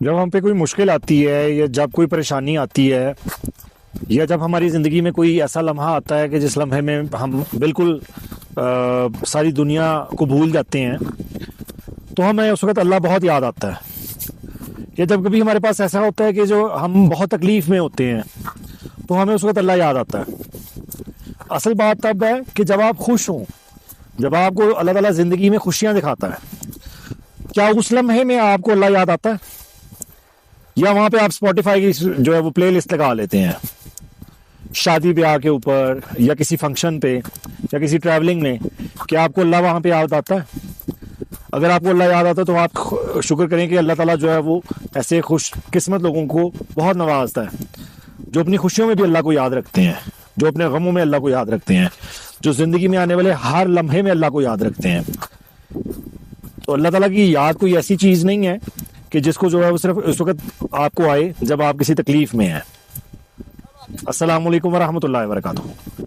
جب ہم پہ کوئی مشکل آتی ہے یا جب کوئی پریشانی آتی ہے یا جب ہماری زندگی میں کوئی ایسا لمحہ آتا ہے کہ جس لمحے میں ہم بالکل ساری دنیا کو بھول جاتے ہیں تو ہمیں اس وقت اللہ بہت یاد آتا ہے. یا جب کبھی ہمارے پاس ایسا ہوتا ہے کہ جو ہم بہت تکلیف میں ہوتے ہیں تو ہمیں اس وقت اللہ یاد آتا ہے. اصل بات تب ہے کہ جب آپ خوش ہوں، جب آپ کو اللہ تعالیٰ زندگی میں خوشیاں دکھاتا ہے، کیا اس لمحے میں آپ کو اللہ یاد آتا ہے؟ یا وہاں پہ آپ اسپوٹیفائی کی جو ہے وہ پلے لسٹ لگا لیتے ہیں شادی بیاہ کے اوپر یا کسی فنکشن پہ یا کسی ٹریولنگ میں، کیا آپ کو اللہ وہاں پہ یاد آتا ہے؟ اگر آپ کو اللہ یاد آتا ہے تو آپ شکر کریں کہ اللہ تعالیٰ جو ہے وہ ایسے خوش قسمت لوگوں کو بہت نوازتا ہے جو اپنی خوشیوں میں بھی اللہ کو یاد رکھتے ہیں، جو اپنے غموں میں اللہ کو یاد رکھتے ہیں، جو زندگی میں آنے والے ہر لمحے میں اللہ کو یاد رکھتے ہیں. تو اللہ تعالیٰ کی یاد کوئی ایسی چیز نہیں ہے کہ جس کو جو ہے وہ صرف اس وقت آپ کو آئے جب آپ کسی تکلیف میں ہیں. السلام علیکم ورحمۃ اللہ وبرکاتہ.